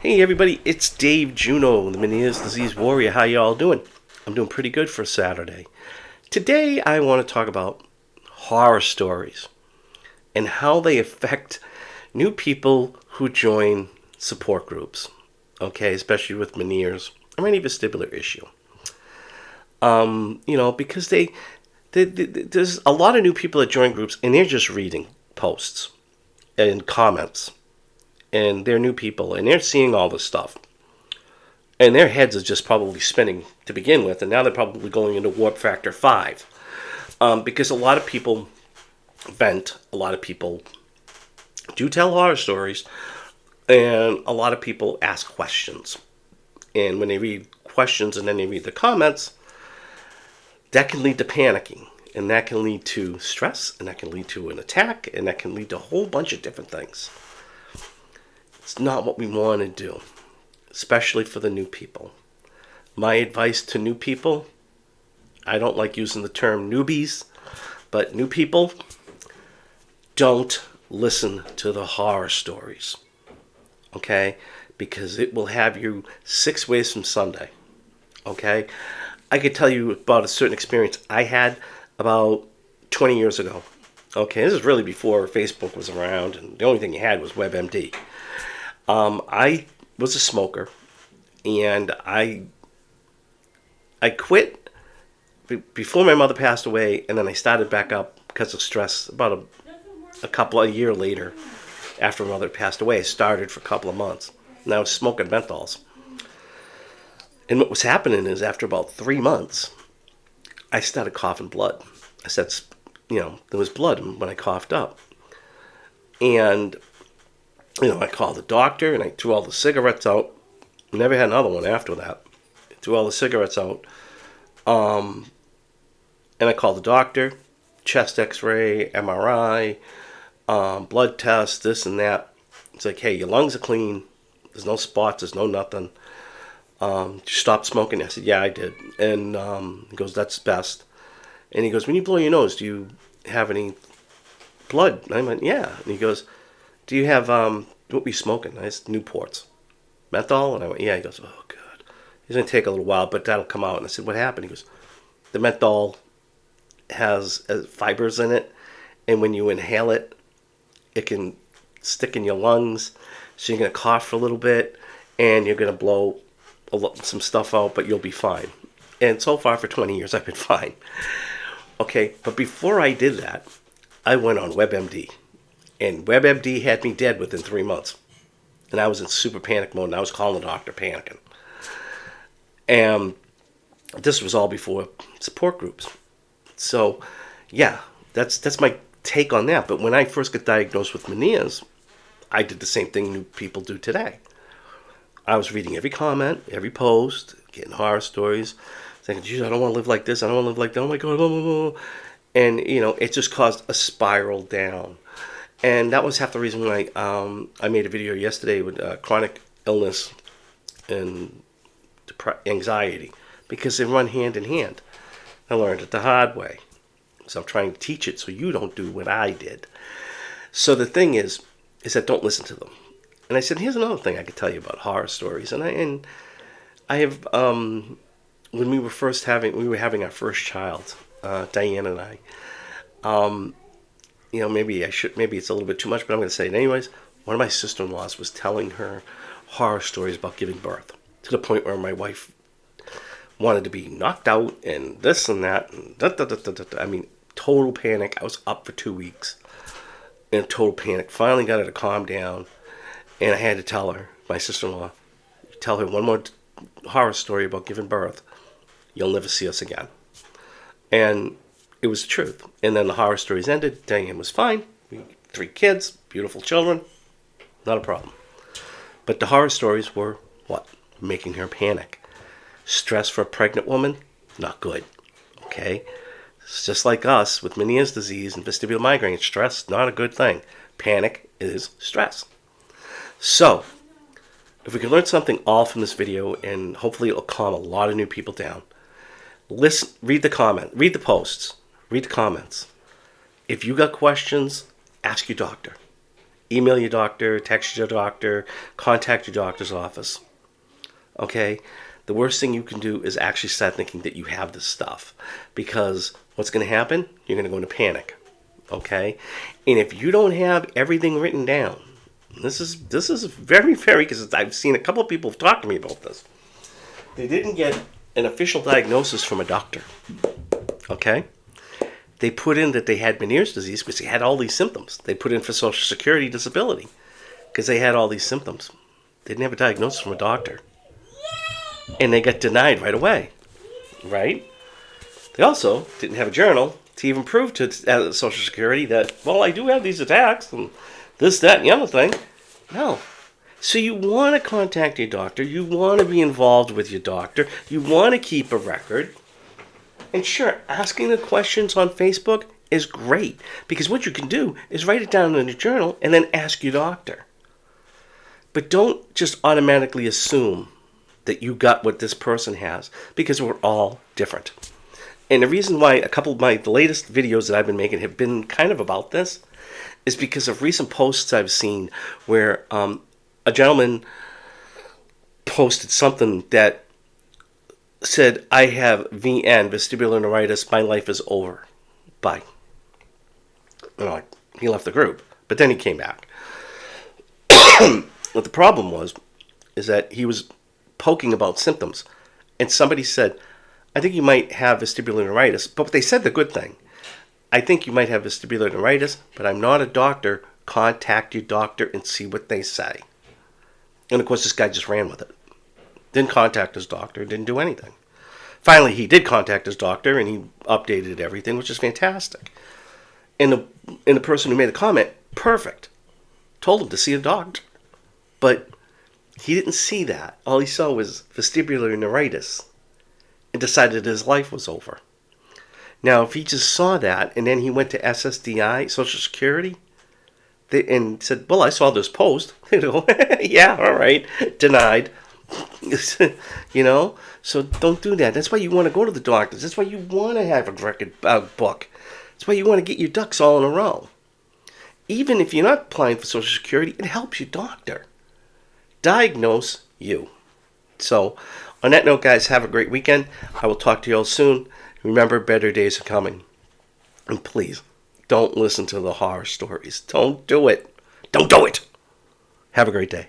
Hey everybody, it's Dave Juno, the Meniere's Disease Warrior. How y'all doing? I'm doing pretty good for Saturday. Today I want to talk about horror stories and how they affect new people who join support groups. Okay, especially with Meniere's or any vestibular issue. Because there's a lot of new people that join groups and they're just reading posts and comments. And they're new people, and they're seeing all this stuff. And their heads are just probably spinning to begin with, and now they're probably going into warp factor 5. Because a lot of people vent, a lot of people do tell horror stories, and a lot of people ask questions. And when they read questions and then they read the comments, that can lead to panicking, and that can lead to stress, and that can lead to an attack, and that can lead to a whole bunch of different things. It's not what we want to do, especially for the new people. My advice to new people, I don't like using the term newbies, but new people, don't listen to the horror stories, okay? Because it will have you 6 ways from Sunday, okay? I could tell you about a certain experience I had about 20 years ago, okay? This is really before Facebook was around, and the only thing you had was WebMD. I was a smoker, and I quit before my mother passed away, and then I started back up because of stress about a year later after my mother passed away. I started for a couple of months, and I was smoking menthols. And what was happening is after about 3 months, I started coughing blood. I said, there was blood when I coughed up. And I called the doctor and I threw all the cigarettes out. Never had another one after that. I threw all the cigarettes out. And I called the doctor, chest x-ray, MRI, blood test, this and that. It's like, hey, your lungs are clean. There's no spots. There's no nothing. You stopped smoking? I said, yeah, I did. And he goes, that's best. And he goes, when you blow your nose, do you have any blood? And I went, yeah. And he goes, do you have, what were you smoking? I said, Newports. Menthol? And I went, yeah. He goes, oh, God. It's going to take a little while, but that'll come out. And I said, what happened? He goes, the menthol has fibers in it, and when you inhale it, it can stick in your lungs, so you're going to cough for a little bit, and you're going to blow some stuff out, but you'll be fine. And so far, for 20 years, I've been fine. Okay, but before I did that, I went on WebMD. And WebMD had me dead within 3 months. And I was in super panic mode, and I was calling the doctor panicking. And this was all before support groups. So, yeah, that's my take on that. But when I first got diagnosed with Meniere's, I did the same thing new people do today. I was reading every comment, every post, getting horror stories, thinking, geez, I don't want to live like this, I don't want to live like that, oh my God, blah, blah, blah. And, it just caused a spiral down. And that was half the reason why I made a video yesterday with chronic illness and anxiety, because they run hand in hand. I learned it the hard way. So I'm trying to teach it so you don't do what I did. So the thing is that don't listen to them. And I said, here's another thing I could tell you about horror stories. And I have, when we were having our first child, Diane and I, maybe it's a little bit too much, but I'm going to say it anyways. One of my sister-in-laws was telling her horror stories about giving birth, to the point where my wife wanted to be knocked out and this and that. And I mean, total panic. I was up for 2 weeks in total panic. Finally got her to calm down, and I had to tell her, my sister-in-law, tell her one more horror story about giving birth, you'll never see us again. And it was the truth. And then the horror stories ended. Diane was fine. 3 kids, beautiful children, not a problem. But the horror stories were what? Making her panic. Stress for a pregnant woman, not good. Okay? It's just like us with Meniere's disease and vestibular migraine. Stress, not a good thing. Panic is stress. So, if we can learn something all from this video, and hopefully it'll calm a lot of new people down, listen, read the posts, read the comments. If you got questions, ask your doctor. email your doctor, text your doctor, contact your doctor's office. Okay? The worst thing you can do is actually start thinking that you have this stuff, because what's going to happen? You're going to go into panic. Okay? And if you don't have everything written down, this is very, very, because I've seen a couple of people talk to me about this. They didn't get an official diagnosis from a doctor. Okay? They put in that they had Meniere's disease because they had all these symptoms. They put in for Social Security disability because they had all these symptoms. They didn't have a diagnosis from a doctor. And they got denied right away. Right? They also didn't have a journal to even prove to Social Security that, well, I do have these attacks and this, that, and the other thing. No. So you want to contact your doctor. You want to be involved with your doctor. You want to keep a record. And sure, asking the questions on Facebook is great, because what you can do is write it down in your journal and then ask your doctor. But don't just automatically assume that you got what this person has, because we're all different. And the reason why a couple of the latest videos that I've been making have been kind of about this is because of recent posts I've seen where a gentleman posted something that said, I have VN, vestibular neuritis, my life is over. Bye. He left the group, but then he came back. What the problem is that he was poking about symptoms, and somebody said, I think you might have vestibular neuritis, but they said the good thing. I think you might have vestibular neuritis, but I'm not a doctor. Contact your doctor and see what they say. And of course, this guy just ran with it. Didn't contact his doctor, didn't do anything. Finally, he did contact his doctor, and he updated everything, which is fantastic. And the person who made the comment, perfect, told him to see a doctor. But he didn't see that. All he saw was vestibular neuritis and decided his life was over. Now, if he just saw that, and then he went to SSDI, Social Security, and said, well, I saw this post. They go, yeah, all right, denied. So don't do that. That's why you want to go to the doctors. That's why you want to have a record book. That's why you want to get your ducks all in a row. Even if you're not applying for Social Security, it helps your doctor diagnose you. So on that note, guys, have a great weekend. I will talk to you all soon. Remember, better days are coming. And please, don't listen to the horror stories. Don't do it. Don't do it. Have a great day.